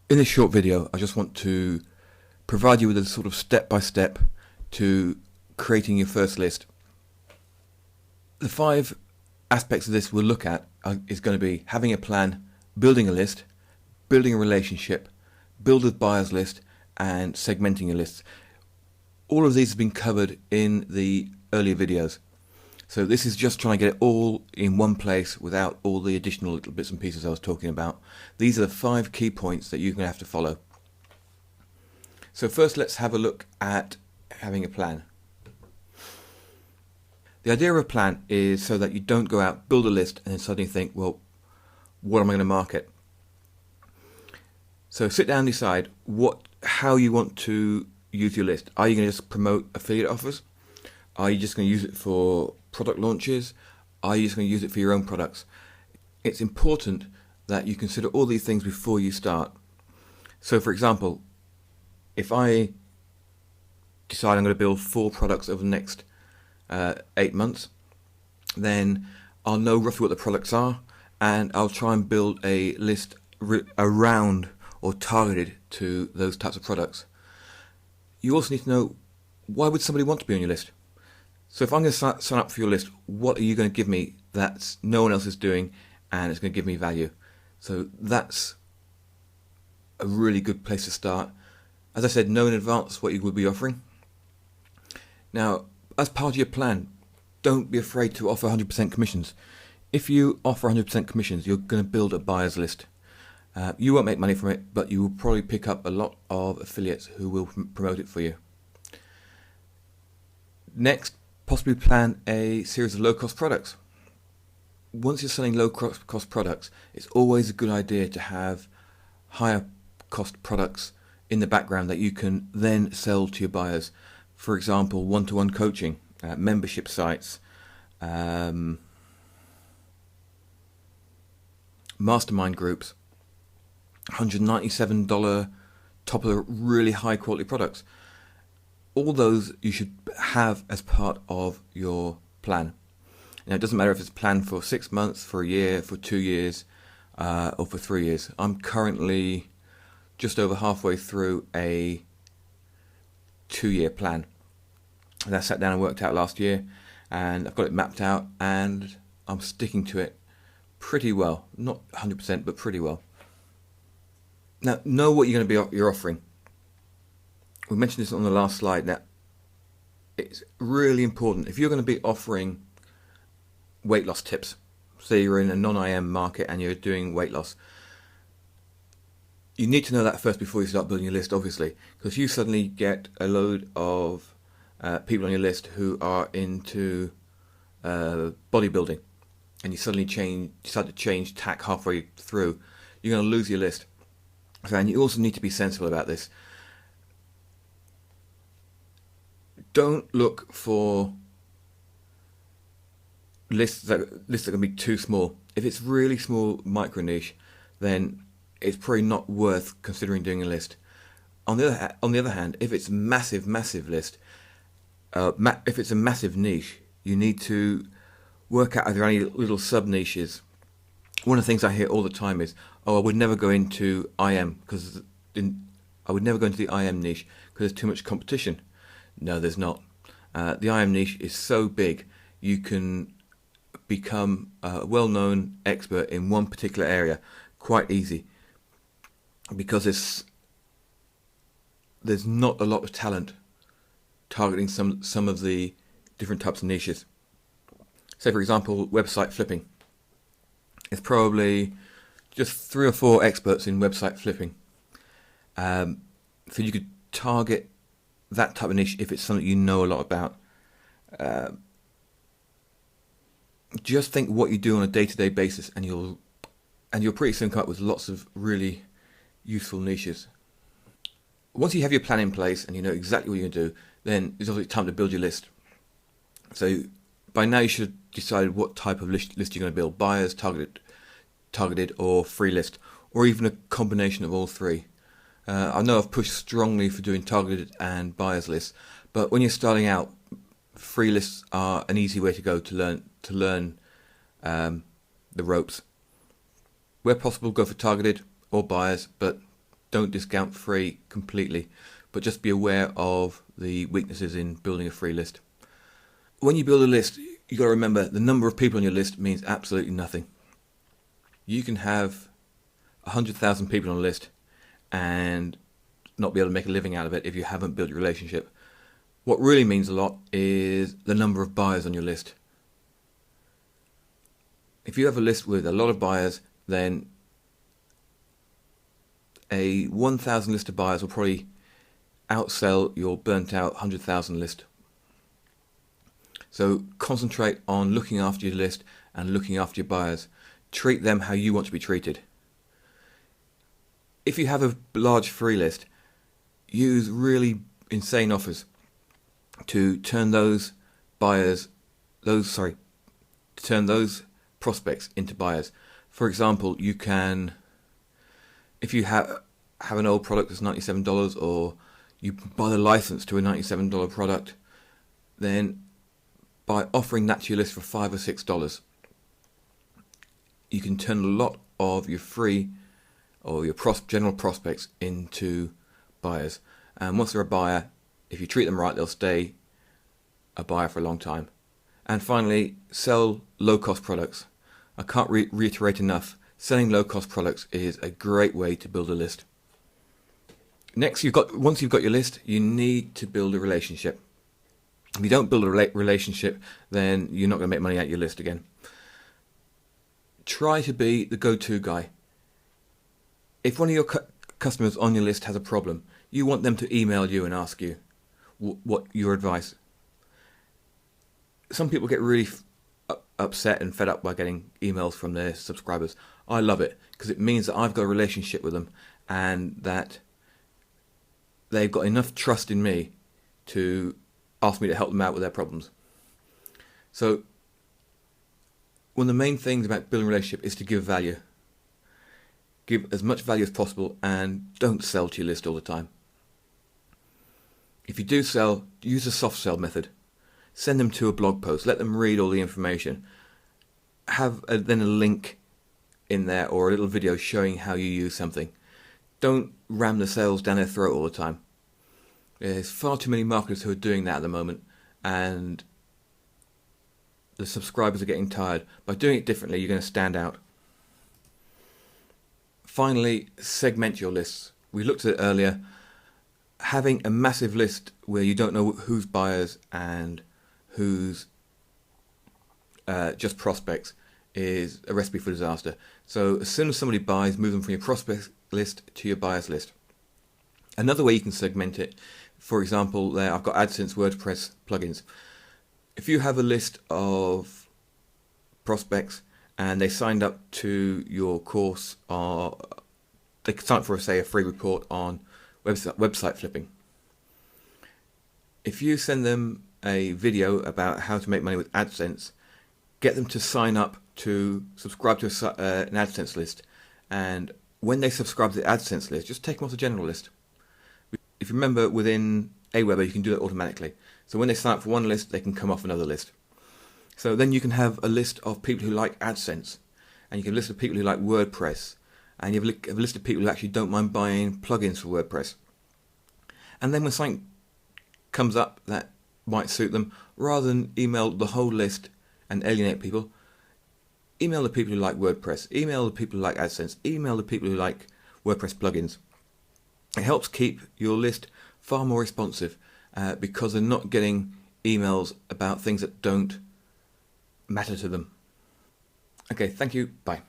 In this short video, I just want to provide you with a sort of step-by-step to creating your first list. The 5 aspects of this we'll look at is going to be having a plan, building a list, building a relationship, build a buyers list, and segmenting your lists. All of these have been covered in the earlier videos. So this is just trying to get it all in one place without all the additional little bits and pieces I was talking about. These are the 5 key points that you're going to have to follow. So first, let's have a look at having a plan. The idea of a plan is so that you don't go out, build a list, and then suddenly think, well, what am I going to market? So sit down and decide how you want to use your list. Are you going to just promote affiliate offers? Are you just going to use it for product launches? Are you just going to use it for your own products? It's important that you consider all these things before you start. So for example, if I decide I'm going to build 4 products over the next 8 months, then I'll know roughly what the products are, and I'll try and build a list around or targeted to those types of products. You also need to know, why would somebody want to be on your list? So if I'm going to sign up for your list, what are you going to give me that no one else is doing and it's going to give me value? So that's a really good place to start. As I said, know in advance what you will be offering. Now, as part of your plan, don't be afraid to offer 100% commissions. If you offer 100% commissions, you're going to build a buyer's list. You won't make money from it, but you will probably pick up a lot of affiliates who will promote it for you. Next, possibly plan a series of low-cost products. Once you're selling low-cost products, it's always a good idea to have higher-cost products in the background that you can then sell to your buyers. For example, one-to-one coaching, membership sites, mastermind groups, $197 top of the really high-quality products. All those you should have as part of your plan. Now, it doesn't matter if it's a plan for 6 months, for a year, for 2 years, or for 3 years. I'm currently just over halfway through a 2-year plan. And I sat down and worked out last year, and I've got it mapped out, and I'm sticking to it pretty well. Not 100%, but pretty well. Now, know what you're offering. We mentioned this on the last slide. Now, it's really important. If you're going to be offering weight loss tips, say you're in a non-IM market and you're doing weight loss, you need to know that first before you start building your list, obviously, because you suddenly get a load of people on your list who are into bodybuilding, and you suddenly decide to change tack halfway through, you're going to lose your list. And you also need to be sensible about this. Don't look for lists that are going to be too small. If it's really small, micro niche, then it's probably not worth considering doing a list. On the other hand, if it's a massive list, if it's a massive niche, you need to work out are there any little sub niches. One of the things I hear all the time is, I would never go into IM because I would never go into the IM niche because there's too much competition. No, there's not. The IM niche is so big, you can become a well-known expert in one particular area quite easy, because there's not a lot of talent targeting some of the different types of niches. Say, for example, website flipping. It's probably just 3 or 4 experts in website flipping. So you could target that type of niche if it's something you know a lot about. Just think what you do on a day-to-day basis, and you'll pretty soon come up with lots of really useful niches. Once you have your plan in place and you know exactly what you're going to do, then it's obviously time to build your list. So by now you should have decided what type of list you're going to build: buyers, targeted, or free list, or even a combination of all 3. I know I've pushed strongly for doing targeted and buyers lists, but when you're starting out, free lists are an easy way to go to learn the ropes. Where possible, go for targeted or buyers, but don't discount free completely, but just be aware of the weaknesses in building a free list. When you build a list, you got to remember the number of people on your list means absolutely nothing. You can have 100,000 people on a list and not be able to make a living out of it if you haven't built your relationship. What really means a lot is the number of buyers on your list. If you have a list with a lot of buyers, then a 1,000 list of buyers will probably outsell your burnt out 100,000 list. So concentrate on looking after your list and looking after your buyers. Treat them how you want to be treated. If you have a large free list, use really insane offers to turn those prospects into buyers. For example, you can, if you have an old product that's $97, or you buy the license to a $97 product, then by offering that to your list for $5 or $6, you can turn a lot of your free or your general prospects into buyers. And once they're a buyer, if you treat them right, they'll stay a buyer for a long time. And finally, sell low-cost products. I can't reiterate enough, selling low-cost products is a great way to build a list. Next, once you've got your list, you need to build a relationship. If you don't build a relationship, then you're not going to make money out of your list again. Try to be the go-to guy. If one of your customers on your list has a problem, you want them to email you and ask you what your advice. Some people get really upset and fed up by getting emails from their subscribers. I love it because it means that I've got a relationship with them and that they've got enough trust in me to ask me to help them out with their problems. So one of the main things about building a relationship is to give value. Give as much value as possible and don't sell to your list all the time. If you do sell, use the soft sell method. Send them to a blog post. Let them read all the information. Have then a link in there or a little video showing how you use something. Don't ram the sales down their throat all the time. There's far too many marketers who are doing that at the moment, and the subscribers are getting tired. By doing it differently, you're going to stand out. Finally, segment your lists. We looked at it earlier. Having a massive list where you don't know who's buyers and who's just prospects is a recipe for disaster. So as soon as somebody buys, move them from your prospect list to your buyers list. Another way you can segment it, for example, there I've got AdSense WordPress plugins. If you have a list of prospects and they signed up to your course, or they signed up for, say, a free report on website flipping. If you send them a video about how to make money with AdSense, get them to sign up to subscribe to an AdSense list, and when they subscribe to the AdSense list, just take them off the general list. If you remember, within Aweber you can do it automatically. So when they sign up for one list, they can come off another list. So then you can have a list of people who like AdSense, and you can have a list of people who like WordPress, and you have a list of people who actually don't mind buying plugins for WordPress. And then when something comes up that might suit them, rather than email the whole list and alienate people, email the people who like WordPress, email the people who like AdSense, email the people who like WordPress plugins. It helps keep your list far more responsive because they're not getting emails about things that don't matter to them. Okay, thank you. Bye.